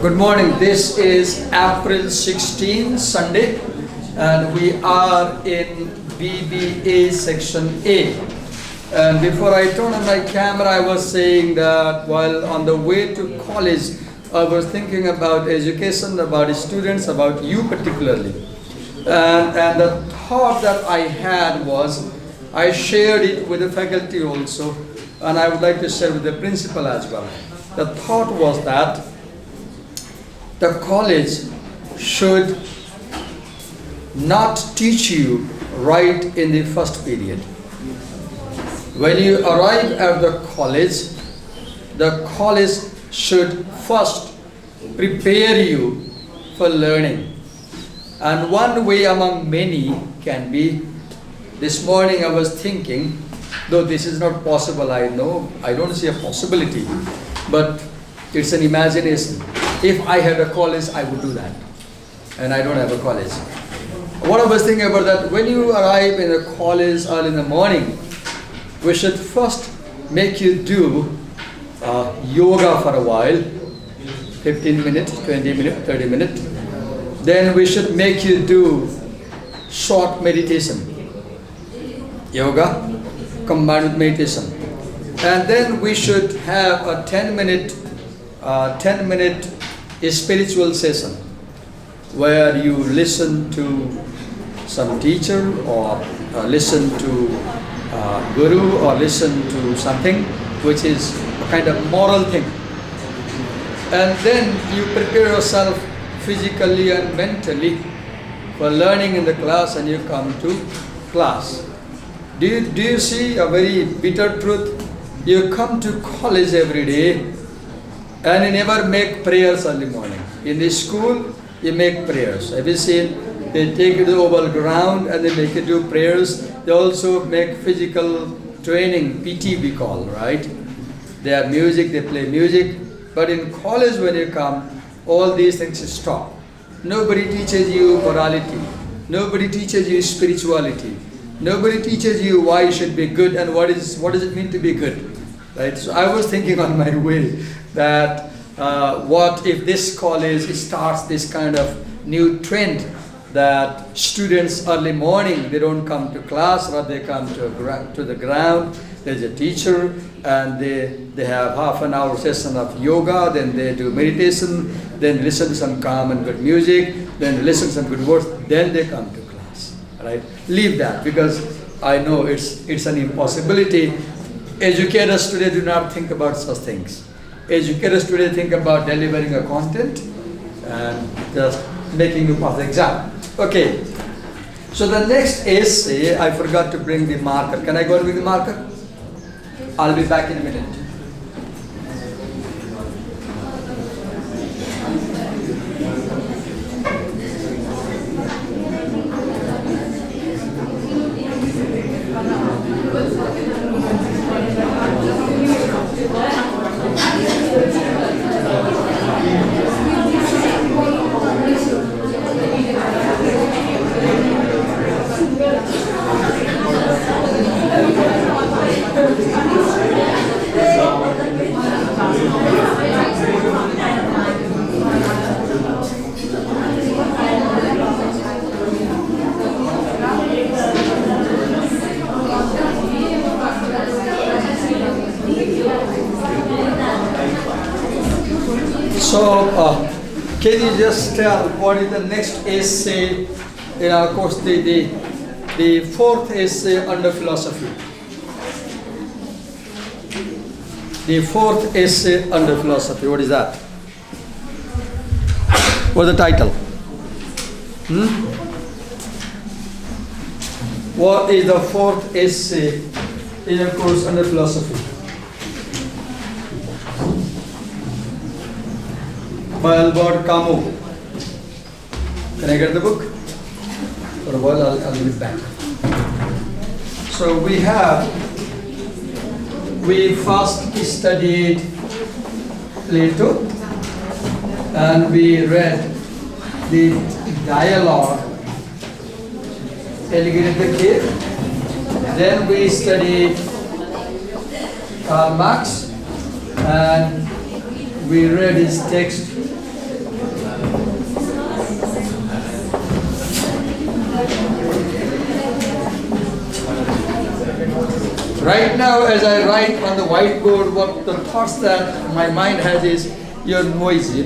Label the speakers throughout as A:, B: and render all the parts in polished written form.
A: Good morning. This is April 16, Sunday, and we are in BBA section A. And before I turn on my camera, I was saying that while on the way to college, I was thinking about education, about students, about you particularly. And the thought that I had was, I shared it with the faculty also, and I would like to share with the principal as well. The thought was that the college should not teach you right in the first period. When you arrive at the college should first prepare you for learning. And one way among many can be, this morning I was thinking, though this is not possible, I know, I don't see a possibility, but it's an imagination. If I had a college, I would do that. And I don't have a college. What I was thinking about that, when you arrive in a college early in the morning, we should first make you do yoga for a while, 15 minutes, 20 minutes, 30 minutes. Then we should make you do short meditation, yoga combined with meditation. And then we should have a 10-minute spiritual session where you listen to some teacher or listen to guru or listen to something which is a kind of moral thing. And then you prepare yourself physically and mentally for learning in the class, and you come to class. Do you see a very bitter truth? You come to college every day and you never make prayers early morning. In the school, you make prayers. Have you seen? They take you to the oval ground and they make you do prayers. They also make physical training, PT we call, right? They have music, they play music. But in college when you come, all these things stop. Nobody teaches you morality. Nobody teaches you spirituality. Nobody teaches you why you should be good and what does it mean to be good. Right? So I was thinking on my way that what if this college starts this kind of new trend that students early morning, they don't come to class, or they come to the ground, there's a teacher, and they have half an hour session of yoga, then they do meditation, then listen to some calm and good music, then listen to some good words, then they come to class, right? Leave that, because I know it's an impossibility. Educators today do not think about such things. Educators today think about delivering a content and just making you pass the exam. Okay, so the next essay, I forgot to bring the marker. Can I go and bring the marker? I'll be back in a minute. So, can you just tell what is the next essay in our course, the fourth essay under philosophy? The fourth essay under philosophy, what is that? What's the title? What is the fourth essay in a course under philosophy? By Albert Camus. Can I get the book? For a while, I'll give it back. So we first studied Plato, and we read the dialogue, Elegant the Cave. Then we studied Karl Marx, and we read his text Right now, as I write on the whiteboard, what the thoughts that my mind has is, you're noisy,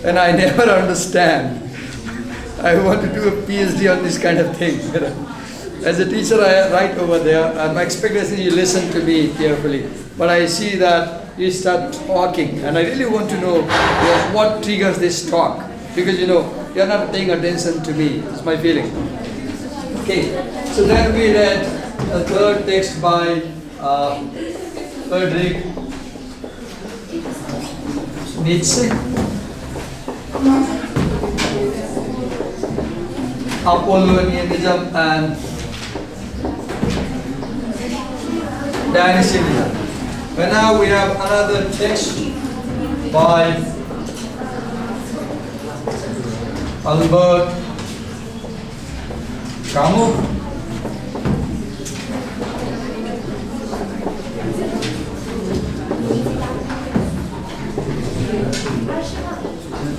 A: and I never understand. I want to do a PhD on this kind of thing. As a teacher, I write over there, and my expectation is you listen to me carefully. But I see that you start talking, and I really want to know what triggers this talk. Because you're not paying attention to me. It's my feeling. Okay, so then we read a third text by Friedrich Nietzsche. Apollonianism and Dionysianism. And now we have another text by Albert Camus.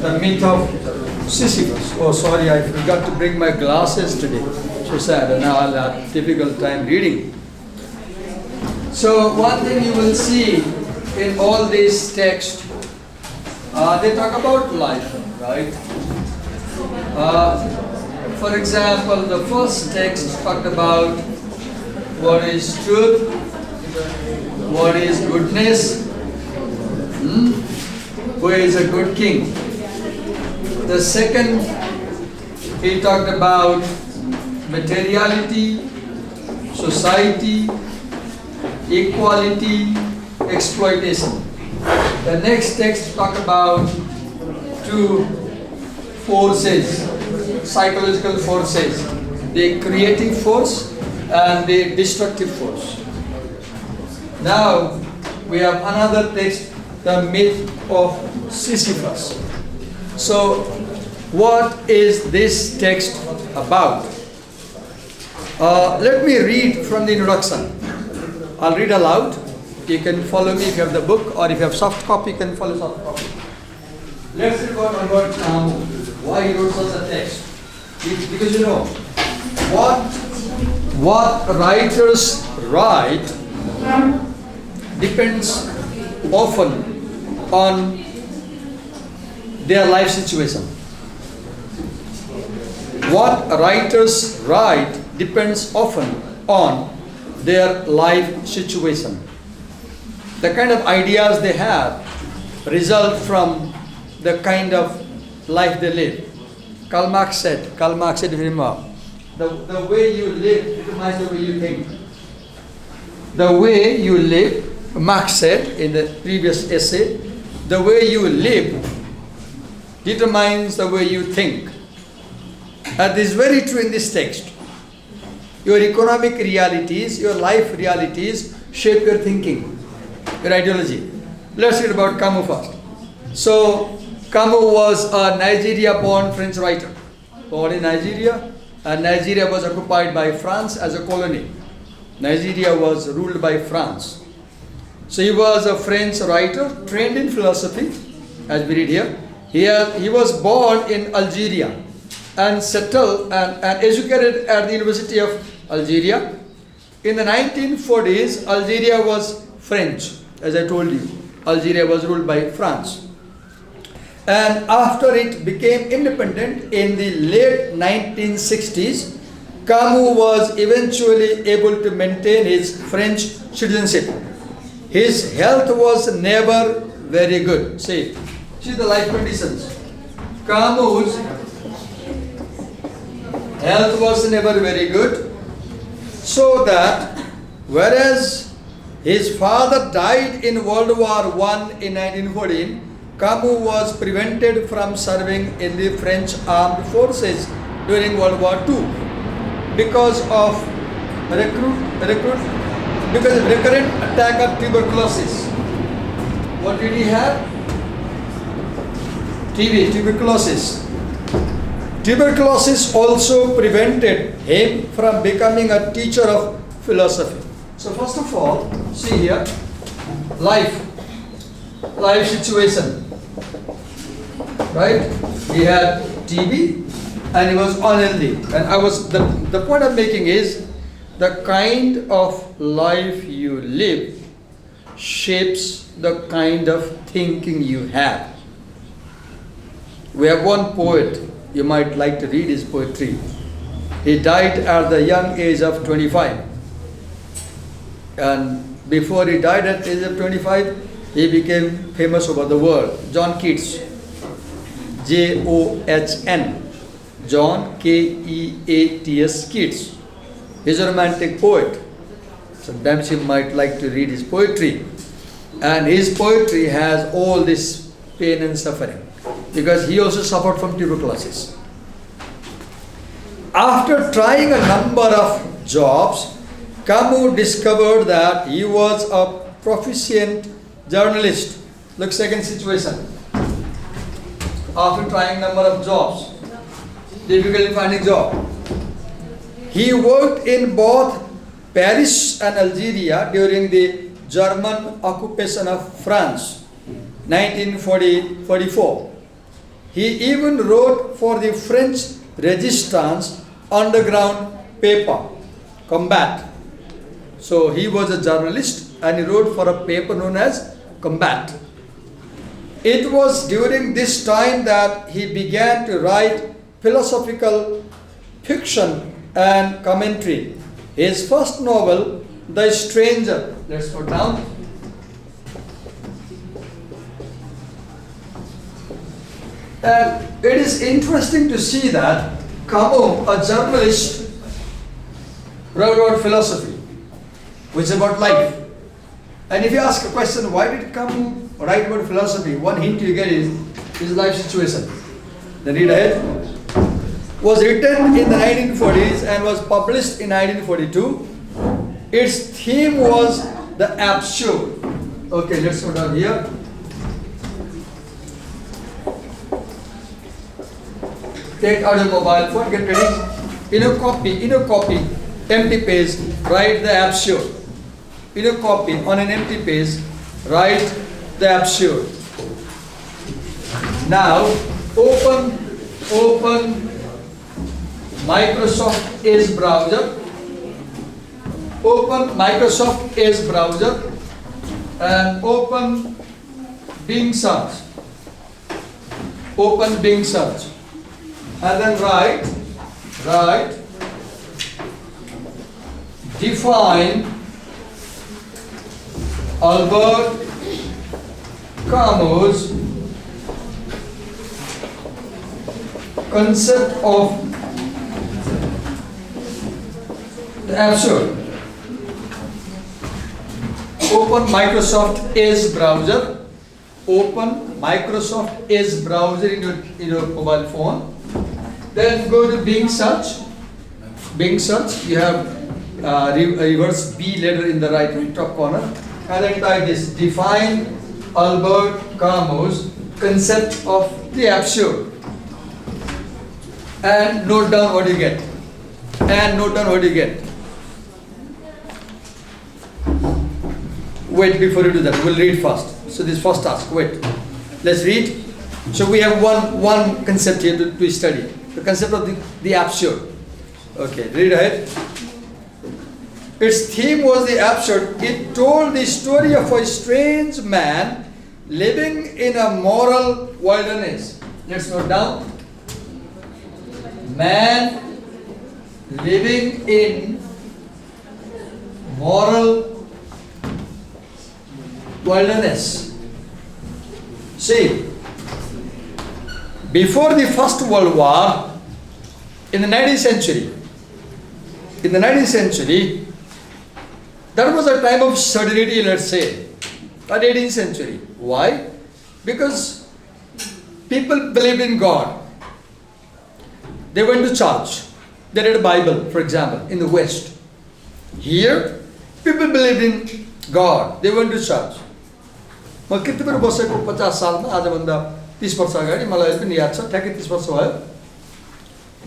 A: The myth of Sisyphus. Oh, sorry, I forgot to bring my glasses today. So sad, and now I'll have difficult time reading. So one thing you will see in all these texts, they talk about life, right? For example, the first text talked about what is truth, what is goodness, who is a good king. The second, he talked about materiality, society, equality, exploitation. The next text talked about two forces, psychological forces, the creative force and the destructive force. Now we have another text, the myth of Sisyphus. So what is this text about? Let me read from the introduction. I'll read aloud. You can follow me if you have the book, or if you have soft copy, you can follow soft copy. Let's read about why he wrote such a text. Because what writers write depends often on their life situation. What writers write depends often on their life situation. The kind of ideas they have result from the kind of life they live. Karl Marx said very well, the way you live determines the way you think. The way you live, Marx said in the previous essay, the way you live determines the way you think. And this is very true in this text. Your economic realities, your life realities shape your thinking, your ideology. Let's read about Camus first. So, Camus was a Nigeria-born French writer. Born in Nigeria, and Nigeria was occupied by France as a colony. Nigeria was ruled by France. So he was a French writer, trained in philosophy, as we read here. He was born in Algeria and settled and educated at the University of Algeria. In the 1940s, Algeria was French, as I told you. Algeria was ruled by France. And after it became independent in the late 1960s, Camus was eventually able to maintain his French citizenship. His health was never very good. See the life conditions. Camus' health was never very good, so that whereas his father died in World War I in 1914, Camus was prevented from serving in the French armed forces during World War II because of recurrent attack of tuberculosis. What did he have? Tuberculosis. Tuberculosis also prevented him from becoming a teacher of philosophy. So first of all, see here, life situation, right? He had TB, and he was unhealthy. And the point I'm making is the kind of life you live shapes the kind of thinking you have. We have one poet, you might like to read his poetry. He died at the young age of 25. And before he died at the age of 25, he became famous over the world. John Keats, John, John Keats, Keats. He's a romantic poet. Sometimes you might like to read his poetry. And his poetry has all this pain and suffering, because he also suffered from tuberculosis. After trying a number of jobs, Camus discovered that he was a proficient journalist. Look, second situation. After trying a number of jobs, difficulty finding job. He worked in both Paris and Algeria during the German occupation of France, 1944. He even wrote for the French Resistance underground paper, Combat. So he was a journalist and he wrote for a paper known as Combat. It was during this time that he began to write philosophical fiction and commentary. His first novel, The Stranger, let's go down. And it is interesting to see that Camus, a journalist, wrote about philosophy, which is about life. And if you ask a question, why did Camus write about philosophy? One hint you get is his life situation. Then read ahead. Was written in the 1940s and was published in 1942. Its theme was the absurd. Okay, let's go down here. Take out your mobile phone, get ready. In a copy, empty page, write the absurd. In a copy, on an empty page, write the absurd. Now, open Microsoft Edge browser. Open Microsoft Edge browser and open Bing search. Open Bing search. And then write, define Albert Camus' concept of the absurd. Open Microsoft Edge browser. Open Microsoft Edge browser in your mobile phone. Then go to Bing search. Bing search. You have reverse B letter in the right top corner. And then type this: define Albert Camus' concept of the absurd. And note down what you get. Wait, before you do that, we'll read first. So this first task, wait. Let's read. So we have one concept here to study. The concept of the absurd. Okay, read ahead. Its theme was the absurd. It told the story of a strange man living in a moral wilderness. Let's note down. Man living in moral wilderness. See, before the First World War, in the 19th century, that was a time of serenity, let's say, but 18th century. Why? Because people believed in God. They went to church. They read a Bible, for example, in the West. Here, people believed in God. They went to church. म कति बेर बसेको 50 सालमा आजभन्दा 30 वर्ष अगाडि मलाई पनि याद छ ठ्याक्कै 30 वर्ष भयो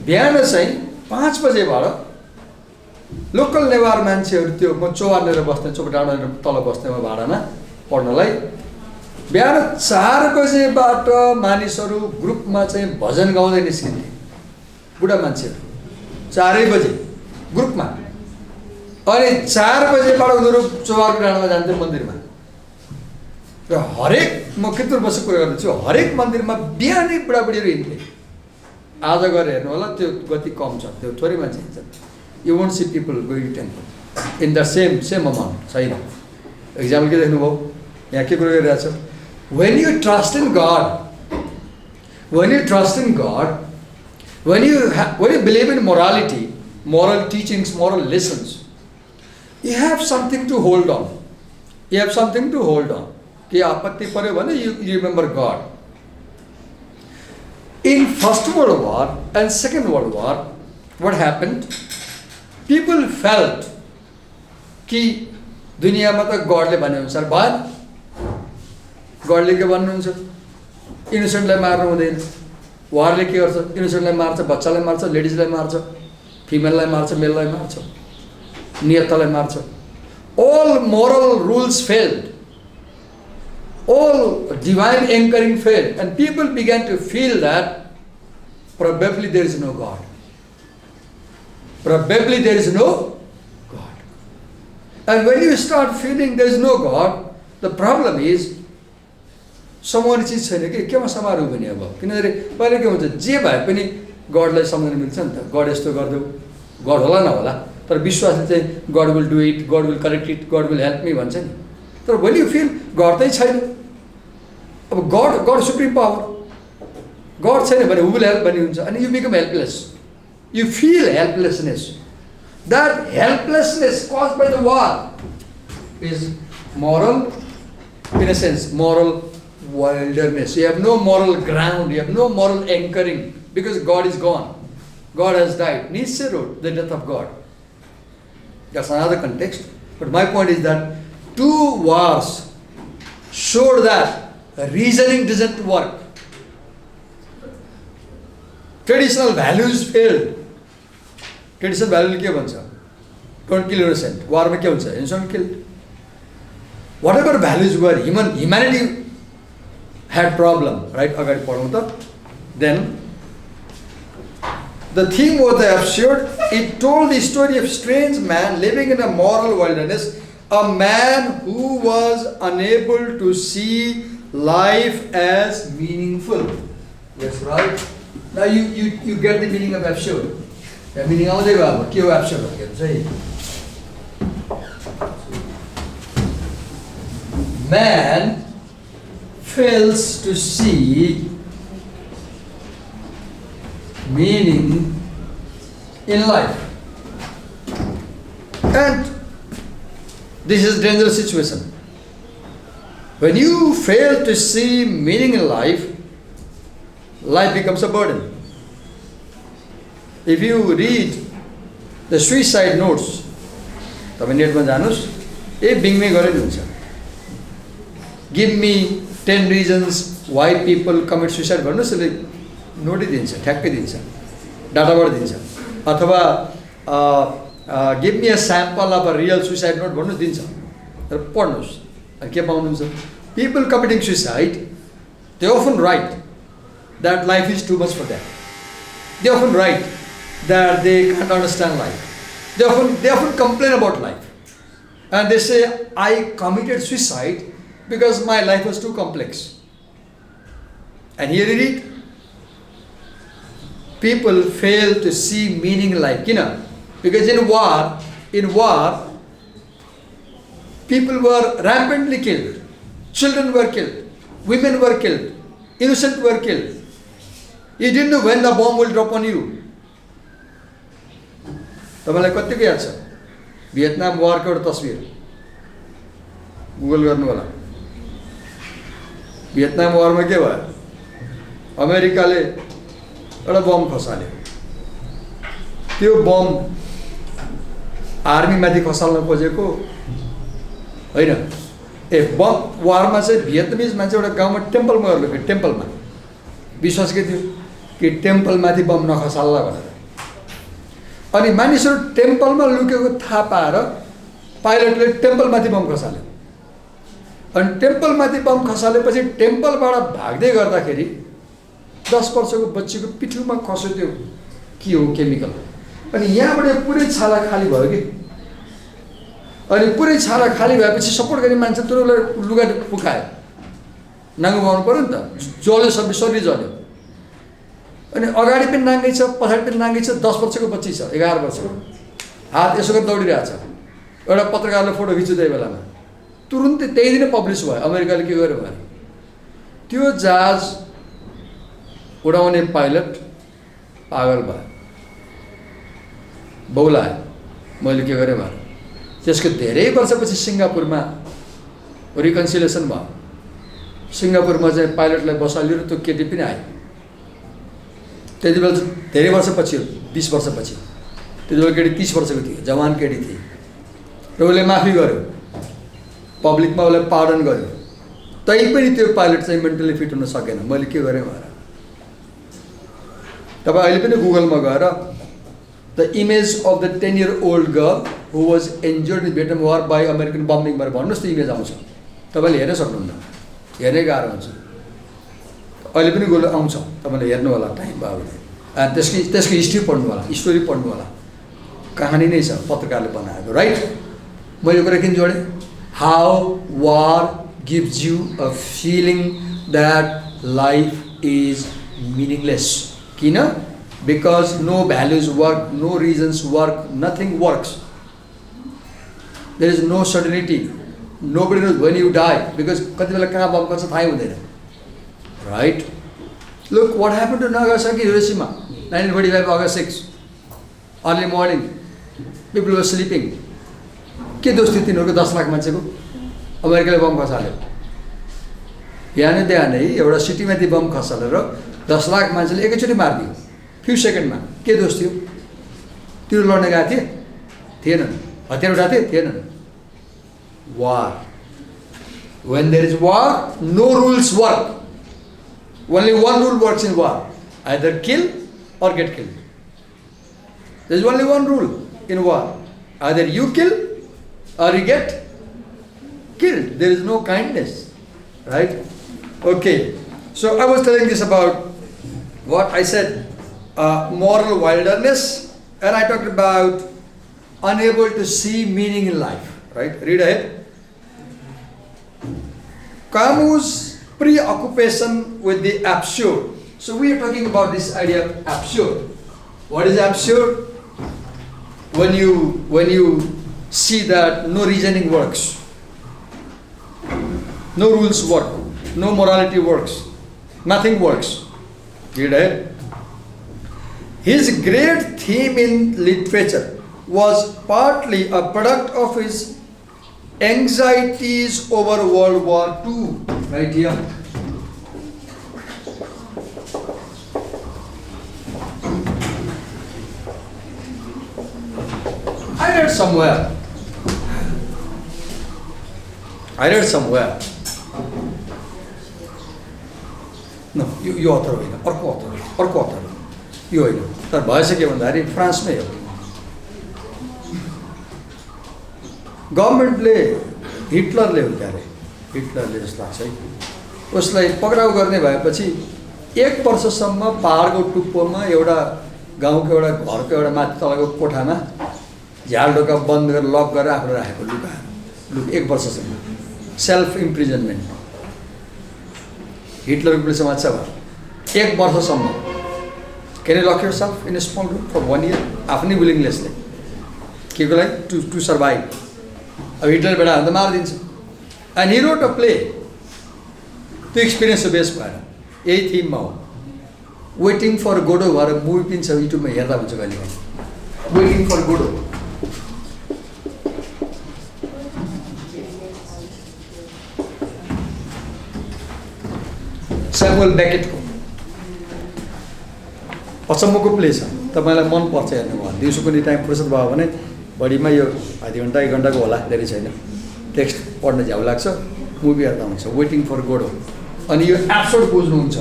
A: बिहान चाहिँ 5 बजेबाट लोकल नेवार मान्छेहरु त्यो म चौहानेर बस्ने चोपडाँडानेर तल बस्ने म भाडामा पढ्नलाई बिहान 4 बजेबाट मानिसहरु ग्रुपमा चाहिँ भजन गाउँदै निस्किन्थे बुढा मान्छेहरू 4 बजे ग्रुपमा, अनि 4 बजेबाट उनीहरू चौबारको डाँडामा जान्थे मन्दिरमा। र हरेक, म कितुर बसेको कुरा गर्दैछु, हरेक मन्दिरमा बिहानै बुढाबुढीहरू हिँड्थे। आज गएर हेर्नु होला त्यो गति कम छ, त्यो थोरै मान्छे हिँड्छ। You won't see people going to temple in the same amount, छैन। एक्जाम्पल के देख्नुभयो, यहाँ के कुरा गरिरहेको छ, when you trust in God, when you believe in morality, moral teachings, moral lessons, you have something to hold on. You have something to hold on. कि आपत्ति पर्यो भने you remember God. In First World War and Second World War, what happened? People felt कि दुनियामा त गडले भने अनुसार भएन। गडले के भन्नुहुन्छ, इनोसेन्टलाई मार्नु हुँदैन। वारले के गर्छ, इनोसेन्टलाई मार्छ, बच्चालाई मार्छ, लेडिजलाई मार्छ, फिमेललाई मार्छ, मेललाई मार्छ, नियतलाई मार्छ। All moral rules failed. All divine anchoring failed, and people began to feel that probably there is no God. Probably there is no God. And when you start feeling there is no God, the problem is समाउने चिज छैन कि केमा समारोह पनि। अब किनभने पहिले के हुन्छ, जे भए पनि गडलाई सम्झाउन मिल्छ नि त। गड यस्तो गरिदेऊ, गड होला नहोला, तर विश्वासले चाहिँ गड विल डु इट, गड विल करेक्ट इट, गड विल हेल्प मी भन्छ नि। तर when you feel गड चाहिँ छैन, अब गड सुप्रिम पावर, गड छैन भने हु विल हेल्प भन्ने हुन्छ, अनि यु become helpless. You feel helplessness. That helplessness caused by the war is moral, in a sense, moral wilderness. You have no moral ground, you have no moral anchoring, because God is gone. God has died. Nietzsche wrote The Death of God. That's another context. But my point is that 2 wars showed that reasoning doesn't work. Traditional values failed. Traditional value के भन्छ? Don't kill innocent. War में के हुन्छ? Innocent killed. Whatever values were, humanity had problem, right? अगाडि पढौँ त. Then the theme was the absurd. It told the story of a strange man living in a moral wilderness, a man who was unable to see life as meaningful. Yes, right? Now you get the meaning of absurd. The meaning आउँदै भयो अब के हो absurd भनेको चाहिँ? Man fails to see meaning in life. And this is a dangerous situation. When you fail to see meaning in life, life becomes a burden. If you read the suicide notes, तपाईं नेटमा जानुस्, बिङमै गरे नि हुन्छ। Give me 10 reasons why people commit suicide भन्नुस्, यसले नोटै दिन्छ, ठ्याक्कै दिन्छ, डाटाबाट दिन्छ। अथवा give me a sample of a real suicide note भन्नुस्, दिन्छ। तर पढ्नुस्, अनि के पाउनुहुन्छ? People committing suicide, they often write that life is too much for them. They often write that they can't understand life. They often complain about life. And they say, I committed suicide because my life was too complex. And here you read, people fail to see meaning in life. You know, because in war, people were rampantly killed. Children were killed. Women were killed. Innocent were killed. You didn't know when the bomb will drop on you. तपाईलाई कतिको याद छ? भियतनाम वारको एउटा तस्बिर Google गर्नु होला। भियतनाम वारमा के भयो? अमेरिकाले एउटा बम खसाल्यो। त्यो बम आर्मी माथि खसाल्न खोजेको हैन। बम वारमा चाहिँ भियतनामीज मान्छे एउटा गाउँमा टेम्पलमा गएर टेम्पलमा विश्वास के थियो कि टेम्पल माथि बम नखसाल्ला भनेर। अनि मानिसहरू टेम्पलमा लुकेको थाहा पाएर पाइलटले टेम्पल माथि बम खसाल्यो। अनि टेम्पल माथि बम खसालेपछि टेम्पलबाट भाग्दै गर्दाखेरि 10 वर्षको बच्चीको पिठ्युमा खस्यो त्यो के हो केमिकल। अनि यहाँबाट पुरै छाला खाली भयो कि, अनि पुरै छाला खाली भएपछि सपोर्ट गर्ने मान्छे तुरन्तलाई लुगा पुकायो, नाङ्गो बनाउनु पऱ्यो नि त, जल्यो सबै शरीर जल्यो। अनि अगाडि पनि नाङ्गै छ, पछाडि पनि नाङ्गै छ, 10 वर्षको बच्ची छ, 11 वर्षको, हात यसो गरेर दौडिरहेको छ। एउटा पत्रकारले फोटो खिच्यो त्यही बेलामा, तुरुन्तै त्यही दिन पब्लिस भयो। अमेरिकाले के गर्यो भने त्यो जहाज उडाउने पाइलट पागल भयो, बौलायो। मैले के गरेँ भने त्यसको धेरै वर्षपछि सिङ्गापुरमा रिकन्सिलिएसन भयो। सिङ्गापुरमा चाहिँ पाइलटलाई बसाल्यो र त्यो केटी पनि आयो। त्यति बेला धेरै वर्षपछि, 20 वर्षपछि, त्यति बेला केटी 30 वर्षको थियो, जवान केटी थिए, र उसले माफी गर्यो, पब्लिकमा उसलाई पार्डन गर्यो। तैपनि त्यो पाइलट चाहिँ मेन्टली फिट हुन सकेन। मैले के गरेँ भनेर तपाईँ अहिले पनि गुगलमा गएर the image of the 10-year-old girl who was injured in Vietnam war by American bombing भनेर भन्नुहोस्, त इमेज आउँछ। तपाईँले हेर्न सक्नुहुन्न, हेर्नै गाह्रो हुन्छ। अहिले पनि गुगल आउँछ, तपाईँले हेर्नु होला टाइम भयो भने। त्यसको हिस्ट्री पढ्नु होला, स्टोरी पढ्नु होला, कहानी नै छ, पत्रकारले बनाएको, राइट। म यो कुरा किन जोडेँ? How war gives you a feeling that life is meaningless. किन? Because no values work, no reasons work, nothing works, there is no certainty, nobody knows when you die, because कति बेला कहाँ बम पर्छ थाहै हुँदैन, right. Look what happen to Nagasaki Hiroshima 1945 August 6 early morning, people were sleeping. के दोष थियो तिनीहरूको 10 लाख मान्छेको? अमेरिकाले बम खसाल्यो, बिहानै एउटा सिटीमाथि बम खसालेर 10 लाख मान्छेले एकैचोटि मारिदियो फ्यु सेकेन्डमा। के दोष थियो? तिनीहरू लड्न गएको थिए? थिएनन्। हतियार उठाएको थिए? थिएनन्। वार, when there is war, no rules work. Only one rule works in war, either kill or get killed. There is only one rule in war, either you kill or you get killed. There is no kindness, right? Okay, so I was telling this about what I said, moral wilderness, and I talked about unable to see meaning in life, right? Read ahead. Camus' preoccupation with the absurd. So we are talking about this idea of absurd. What is absurd? When you see that no reasoning works, no rules work, no morality works, nothing works. Read ahead. His great theme in literature was partly a product of his anxieties over World War II. Right here. I read somewhere. No, yo author होइन, अर्को author. यो होइन, तर भएछ के भन्दाखेरि फ्रान्समै हो। गभर्मेन्टले हिटलरले हो क्या अरे, हिटलरले जस्तो लाग्छ है, उसलाई पक्राउ गर्ने भएपछि 1 वर्षसम्म पहाडको टुप्पोमा एउटा गाउँको एउटा घरको एउटा माथि तलको कोठामा झ्यालढोका बन्द गरेर लक गरेर आफूले राखेको लुकाएर 1 वर्षसम्म सेल्फ इम्प्रिजनमेन्ट। हिटलरको पुलिसमा माछा भयो 1 वर्षसम्म। Can you lock yourself in a small room for 1 year आफ्नै विलिङनेसले के को लागि टु सर्भाइभ। अब हिटलर बेटा त मारिदिन्छ। And he wrote a play, त्यो एक्सपिरियन्स बेस भएर यही थिममा हो। वेटिङ फर गोडो भएर मुभी पनि छ, युट्युबमा हेर्दा हुन्छ कहिले काहीँ। वेटिङ फर गोडो, स्यामुएल बेकेटको अचम्मको प्ले छ, तपाईँलाई मनपर्छ हेर्नु भयो। दिउँसो पनि टाइम फुर्सद भयो भने बढीमा यो आधी घन्टा 1 घन्टाको होला, धेरै छैन। टेक्स्ट पढ्न झ्याउ लाग्छ, मुभी हेर्दा हुन्छ। वेटिङ फर गोडो। अनि यो एब्सर्ड बुझ्नुहुन्छ,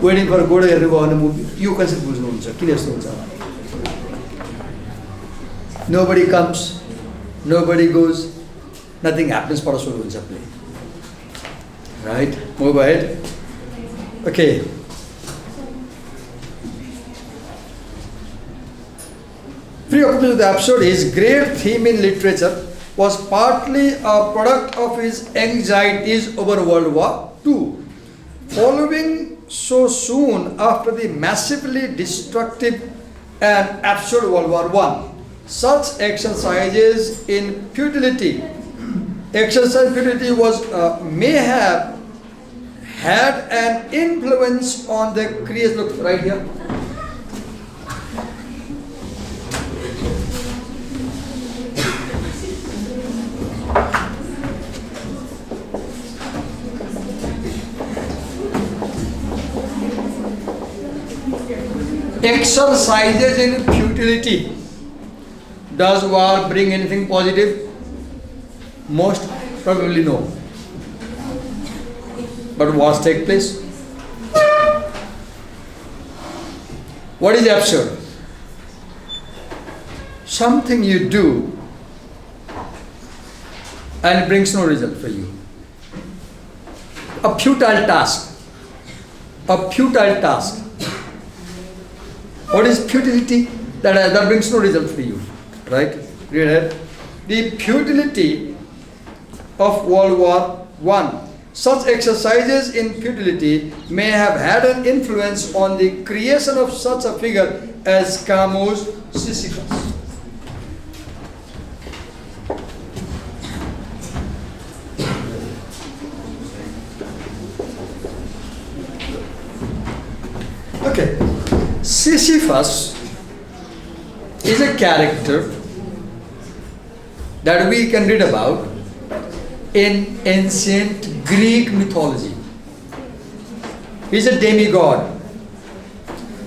A: वेटिङ फर गोडो हेर्नुभयो भने मुभी यो कन्सेप्ट बुझ्नुहुन्छ किन यस्तो हुन्छ। Nobody comes, nobody goes, nothing happens पर सुरु हुन्छ play, right. Move ahead. Okay, preoccupation with the absurd, his great theme in literature, was partly a product of his anxieties over World War II. Following so soon after the massively destructive and absurd World War I, such exercises in futility was may have had an influence on the creation. Look right here. Exercises in futility. Does war bring anything positive? Most probably no. But wars take place. What is absurd? Something you do and it brings no result for you. A futile task. A futile task. What is futility? That brings no result for you. Right? Read ahead. The futility of World War I. Such exercises in futility may have had an influence on the creation of such a figure as Camus' Sisyphus. Okay. Sisyphus is a character that we can read about in ancient Greek mythology. He's a demigod.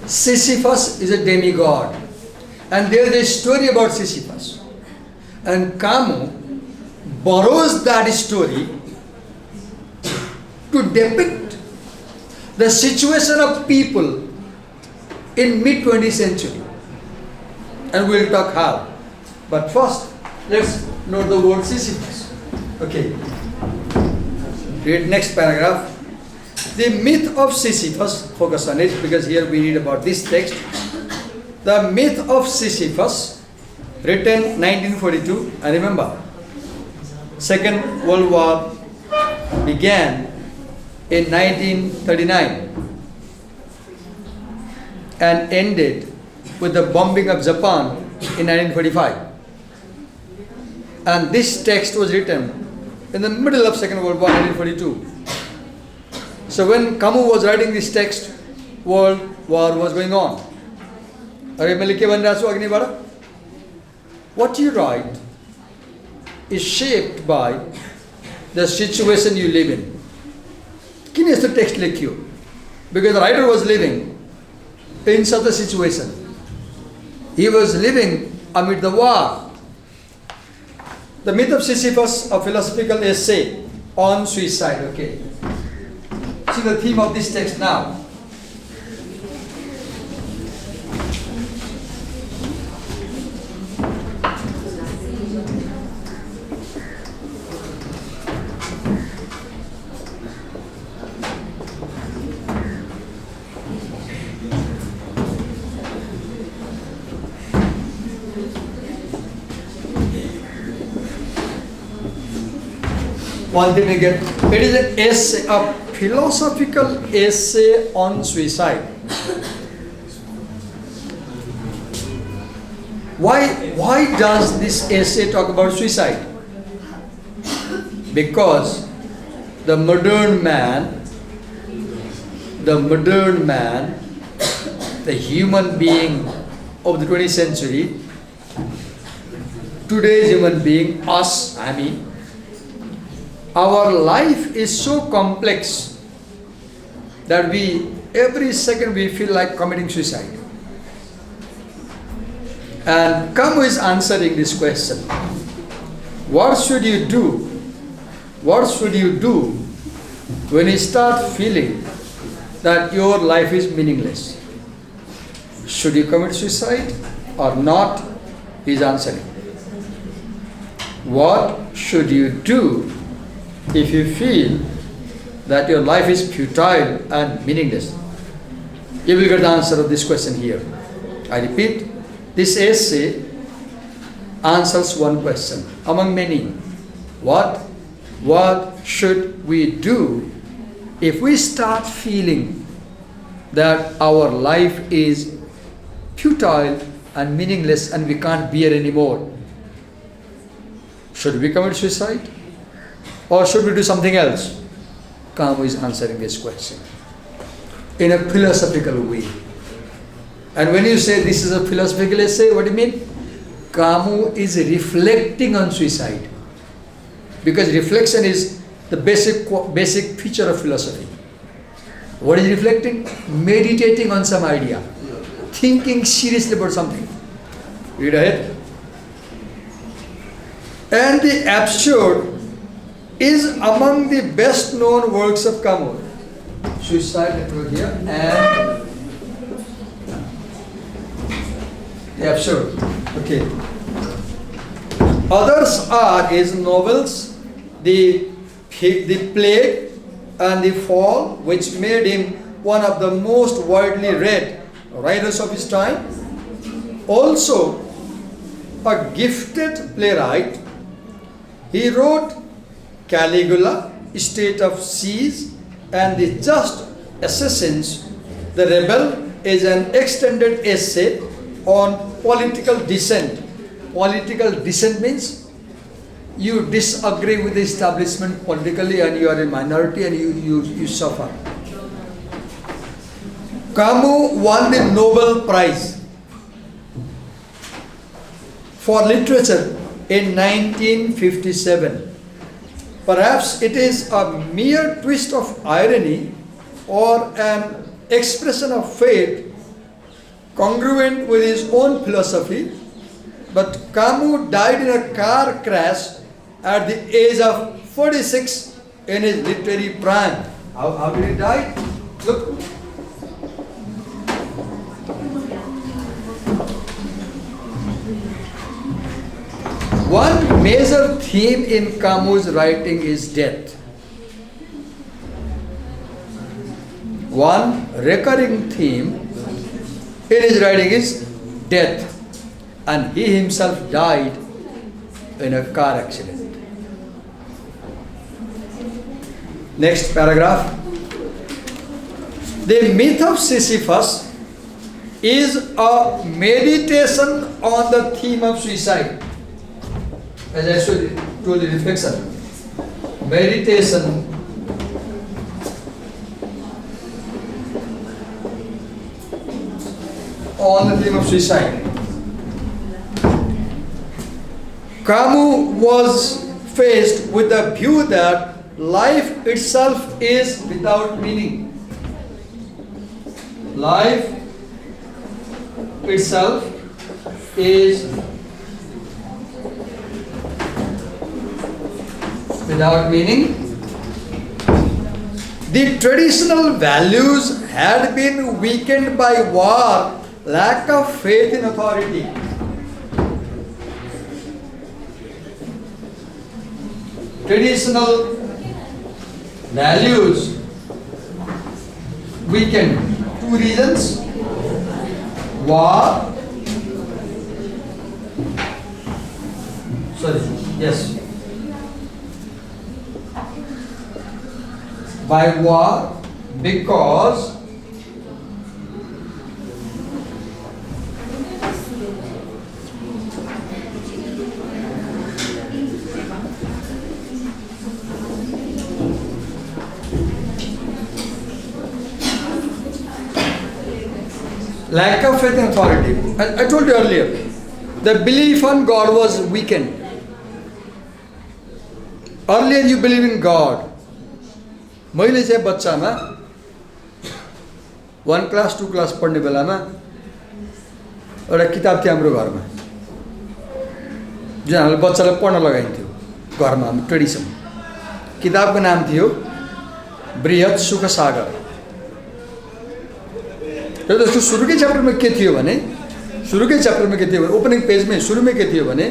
A: Sisyphus is a demigod. And there is a story about Sisyphus. And Camus borrows that story to depict the situation of people in mid-20th century. And we'll talk how. But first, let's note the word Sisyphus. Okay. Read next paragraph. The myth of Sisyphus, focus on it because here we read about this text. The myth of Sisyphus, written 1942, and remember, Second World War began in 1939 and ended with the bombing of Japan in 1945. And this text was written in the middle of Second World War, 1942. So when Camus was writing this text, World War was going on. What you write is shaped by the situation you live in. Kine is the text like you? Because the writer was living in such a situation. He was living amid the war. The myth of Sisyphus, a philosophical essay on suicide. Okay. See the theme of this text now. One thing again, it is an essay, a philosophical essay on suicide. Why does this essay talk about suicide? Because the modern man, the human being of the 20th century, today's human being, us, I mean, our life is so complex that every second we feel like committing suicide. And Camus is answering this question. What should you do? What should you do when you start feeling that your life is meaningless? Should you commit suicide or not? He's answering. What should you do if you feel that your life is futile and meaningless? You will get the answer of this question here. I repeat, this essay answers one question among many. What should we do if we start feeling that our life is futile and meaningless and we can't bear anymore? Should we commit suicide? Or should we do something else? Kamu is answering this question in a philosophical way. And when you say this is a philosophical essay, what do you mean? Kamu is reflecting on suicide. Because reflection is the basic feature of philosophy. What is reflecting? Meditating on some idea. Thinking seriously about something. Read ahead. And the absurd is among the best known works of Kamu. Suicide, I wrote here, and the absurd. Okay. Others are his novels, the Plague and the Fall, which made him one of the most widely read writers of his time. Also, a gifted playwright, he wrote Caligula, State of Siege, and The Just Assassins. The Rebel is an extended essay on political dissent. Political dissent means you disagree with the establishment politically and you are a minority and you suffer. Kamu won the Nobel Prize for literature in 1957. Perhaps it is a mere twist of irony or an expression of faith congruent with his own philosophy, but Kamu died in a car crash at the age of 46 in his literary prime. How did he die? Look. One major theme in Kamu's writing is death. One recurring theme in his writing is death, and he himself died in a car accident. Next paragraph. The myth of Sisyphus is a meditation on the theme of suicide. As I told you, reflection. Meditation on the theme of suicide. Kamu was faced with the view that life itself is without meaning. Life itself is without meaning. The traditional values had been weakened by war, lack of faith in authority. Traditional values weakened. Two reasons. War. Yes. By war, because lack of faith in authority. I told you earlier, the belief on God was weakened. Earlier you believe in God. मैले चाहिँ बच्चामा 1 class 2 class पढ्ने बेलामा एउटा किताब थियो हाम्रो घरमा जुन हामीले बच्चालाई पढ्न लगाइन्थ्यो घरमा हाम्रो ट्रेडिसन किताबको नाम थियो बृहत सुख सागर र त्यसको सुरुकै च्याप्टरमा के थियो भने ओपनिङ पेजमै सुरुमै के थियो भने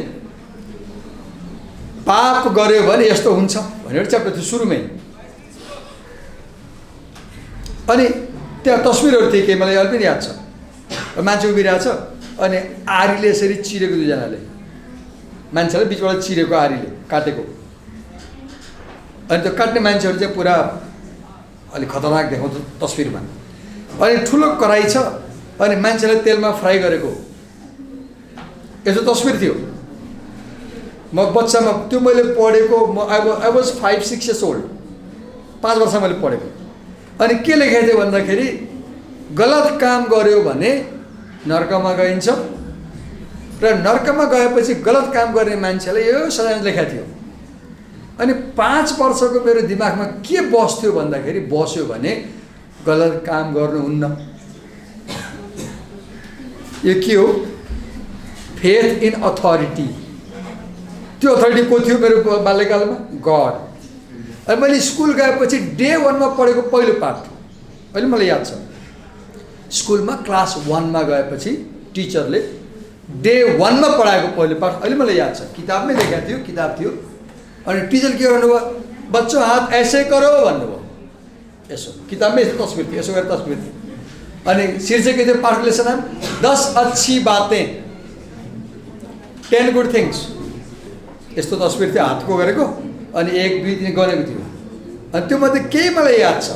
A: पाप गर्यो भने यस्तो हुन्छ भनेर च्याप्टर थियो सुरुमै अनि त्यहाँ तस्बिरहरू थिए के मलाई अहिले पनि याद छ मान्छे उभिरहेको छ अनि आरीले यसरी चिरेको दुईजनाले मान्छेलाई बिचबाट चिरेको आरीले काटेको अनि त्यो काट्ने मान्छेहरू चाहिँ पुरा अलिक खतरनाक देखाउँछ तस्बिरमा अनि ठुलो कराई छ अनि मान्छेलाई तेलमा फ्राई गरेको यस्तो तस्बिर थियो म बच्चामा त्यो मैले पढेको आई वाज 5-6 years old 5 वर्ष मैले पढेको अनि के लेखेको थियो भन्दाखेरि गलत काम गर्यो भने नर्कमा गइन्छ र नर्कमा गएपछि गलत काम गर्ने मान्छेलाई यो सजाय लेखेको थियो अनि 5 वर्षको मेरो दिमागमा के बस्यो भन्दाखेरि बस्यो भने गलत काम गर्नुहुन्न यो के हो फेथ इन अथोरिटी त्यो अथोरिटी को थियो मेरो बाल्यकालमा गॉड अनि मैले स्कुल गएपछि डे 1 मा पढेको पहिलो पाठ अहिले मलाई याद छ स्कुलमा क्लास 1 मा गएपछि टिचरले डे 1 मा पढाएको पहिलो पाठ अहिले मलाई याद छ किताबमै लेखेको थियो किताब थियो अनि टिचर के गर्नुभयो बच्चों हाथ ऐसे करो भन्नुभयो यसो किताबमै यस्तो तस्बिर थियो यसो गरेर तस्बिर थियो अनि शीर्षक के थियो पाठको लेसन नाम 10 अच्छी बातें 10 गुड थिंग्स यस्तो तस्बिर थियो हातको गरेको अनि 1 2 3 गरेको थियो अनि त्यो मध्ये केही मलाई याद छ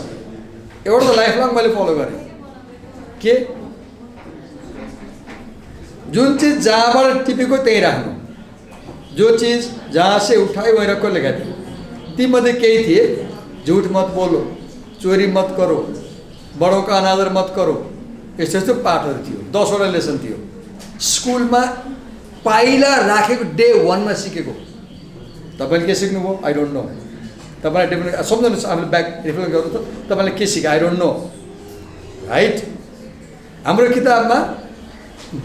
A: एउटा त लाइफ लङ मैले फलो गरेँ के जुन चीज जहाँबाट टिपेको त्यही राख्नु जो चीज जहाँ से उठाए वहीं रखो लेखा थियो ती मध्ये केही थिए झूठ मत बोलो चोरी मत करो बड़ों का अनादर मत करो यस्तो यस्तो पाठहरू थियो 10 वटा लेसन थियो स्कुलमा पहिला राखेको डे 1 मा सिकेको तपाईले के सिक्नुभयो आई डोन्ट नो तपाईले डेफिनेट सम्झनुहोस् हामीले ब्याक रिफ्लेक्ट गर्नु त तपाईले के सिक्यो आई डोन्ट नो राइट हाम्रो किताबमा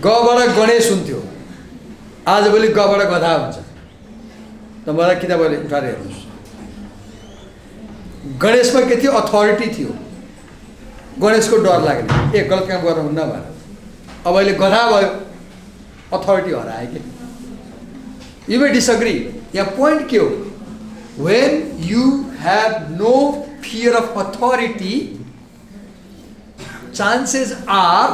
A: गबाट गणेश हुन्थ्यो आजभोलि गबाट गधा हुन्छ तपाईलाई किताबले उठाएर हेर्नुस् गणेशमा के थियो अथोरिटी थियो गणेशको डर लाग्ने ए गलत काम गर्नुहुन्न भनेर अब अहिले गधा भयो अथोरिटी हरायो के यु मे डिसएग्री या पोइन्ट के हो when you have no fear of authority chances are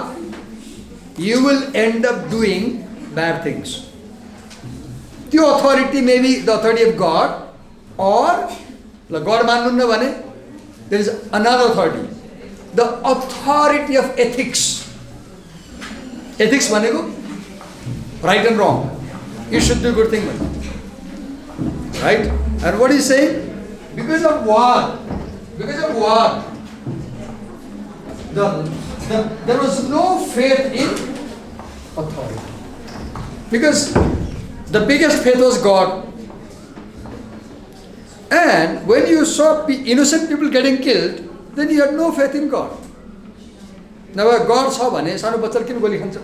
A: you will end up doing bad things. The authority may be the authority of God or God manunna bhane there is another authority, the authority of ethics. Ethics bhaneko right and wrong, you should do good thing, right? And what is saying, because of war there was no faith in authority because the biggest faith was God. And when you saw innocent people getting killed, then you had no faith in God. Now God छ भने सानो बच्चाले किन गोली खान्छ,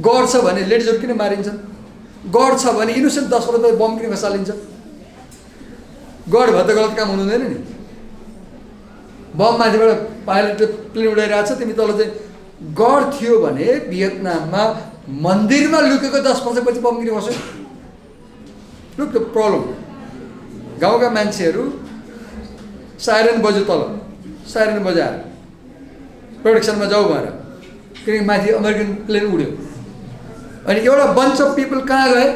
A: God छ भने लेडिजहरु किन मारिन्छन्, God छ भने इनोसेन्ट 10 वटा बम किन खसालिन्छ, God भए त गलत काम हुनुहुँदैन नि। बम माथिबाट पाइलट प्लेन उडाइरहेछ तिमी तल चाहिँ गड थियो भने भियतनाममा मन्दिरमा लुकेको 10 वर्षपछि बम किन खस्यो। लुक द प्रब्लम गाउँका मान्छेहरू साइरन बज्यो तल साइरन बजाएर प्रोटेक्सनमा जाऊ भनेर किनकि माथि अमेरिकन प्लेन उड्यो अनि एउटा बन्च अफ पिपल कहाँ गए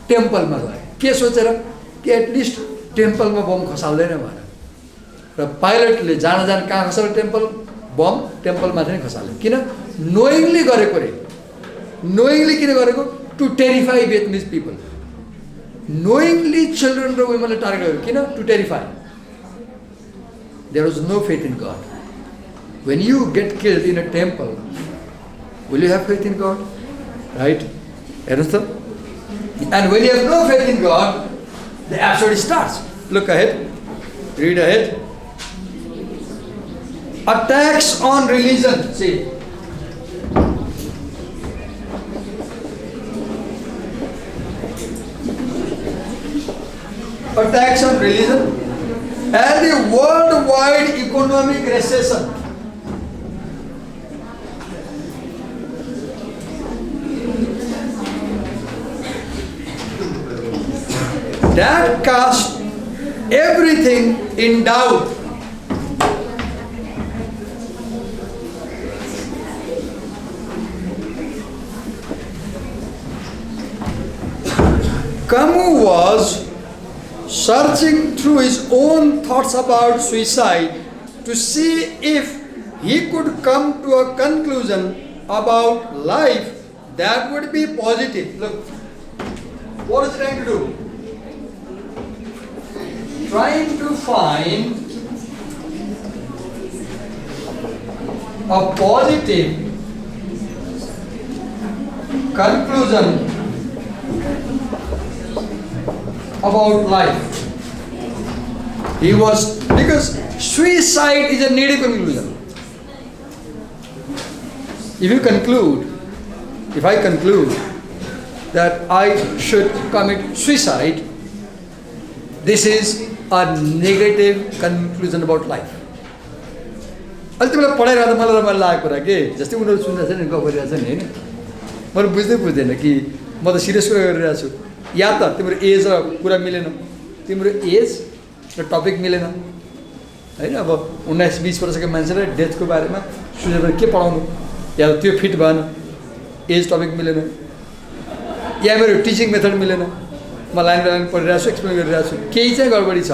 A: टेम्पलमा गए के सोचेर कि एटलिस्ट टेम्पलमा बम खसाल्दैन भनेर र पाइलटले जान कहाँ खसाल्यो टेम्पल बम टेम्पल माथि नै खसाल्यो किन नोइङली गरेको रे नोइङली किन गरेको to terrify Vietnamese people knowingly children र women target गर्यो किन to terrify. There was no faith in God. When you get killed in a temple, will you have faith in God? Right? Understand? And when you have no faith in God, the absurd starts. Look ahead. Read ahead. Attacks on religion. See. Attacks on religion and the worldwide economic recession. That cast everything in doubt. Kamu was searching through his own thoughts about suicide to see if he could come to a conclusion about life that would be positive. Look, what is he trying to do? Trying to find a positive conclusion about life. He was, because suicide is a negative conclusion. If I conclude that I should commit suicide, this is a negative conclusion about life. Ultimately, पढाइरहँदा मलाई रमाइलो लागेको कुरा के जस्तै उनीहरू सुनिरहेछ नि गफ गरिरहेछ नि हैन मैले बुझ्दैन कि म त सिरियस कुरा गरिरहेको छु या त तिम्रो एज र कुरा मिलेन तिम्रो एज र टपिक मिलेन हैन अब 19-20 वर्षको मान्छेले डेथको बारेमा सुनेर के पढाउनु या त्यो फिट भएन एज टपिक मिलेन या मेरो टिचिङ मेथड मिलेन म लाइन बाइ लाइन पढिरहेको छु एक्सप्लेन गरिरहेको छु केही चाहिँ गडबडी छ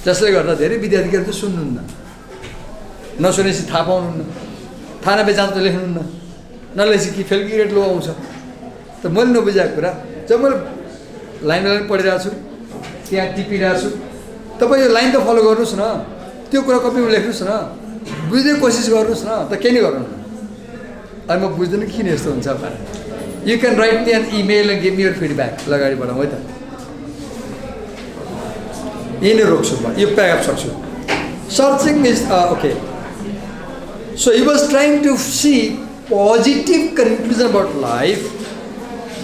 A: जसले गर्दा धेरै विद्यार्थीहरू त सुन्नुहुन्न नसुनेपछि थाहा पाउनुहुन्न थाहा नबेजान्छ त लेख्नुहुन्न नलेखेपछि कि फेल ग्रेड लो आउँछ त मैले नबुझाएको कुरा जब मैले लाइन बाइ लाइन पढिरहेको छु त्यहाँ टिपिरहेको छु तपाईँ यो लाइन त फलो गर्नुहोस् न त्यो कुरा कपीमा लेख्नुहोस् न बुझ्ने कोसिस गर्नुहोस् न त के नि गर्नु अनि म बुझ्दैन किन यस्तो हुन्छ भनेर you can write me an email and give me your feedback अगाडि बढाउँ है त यही नै रोक्छु म यो प्याकअप सक्छु searching is okay so he was trying to see positive conclusion about life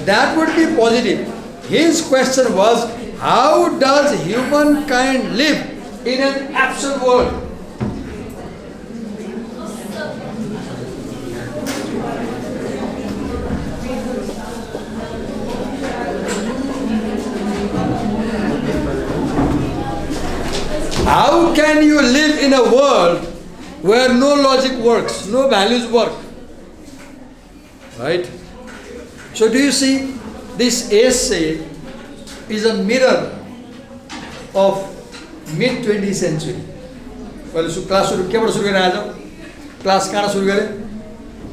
A: that would be positive. His question was, how does humankind live in an absolute world? How can you live in a world where no logic works, no values work? Right? So do you see, this essay is a mirror of mid-20th century. Well, class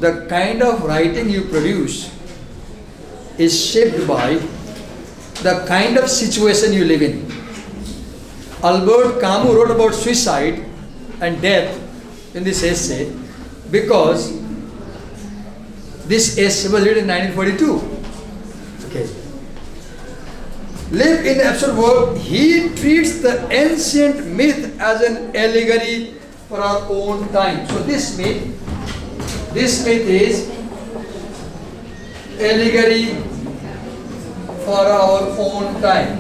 A: the kind of writing you produce is shaped by the kind of situation you live in. Albert Camus wrote about suicide and death in this essay because this essay was written in 1942. Okay. Live in the absolute world. He treats the ancient myth as an allegory for our own time. So this myth is allegory for our own time.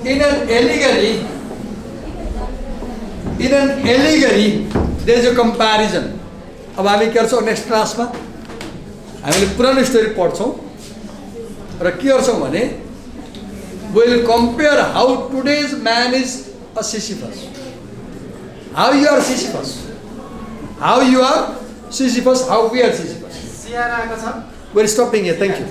A: In an allegory, there is a comparison. अब हामी के गर्छौँ next क्लासमा हामीले पुरानो story पढ्छौँ र के गर्छौँ भने we'll compare how today's man is a Sisyphus. How you are Sisyphus. How you are Sisyphus, how we are Sisyphus. We're stopping here. Thank you.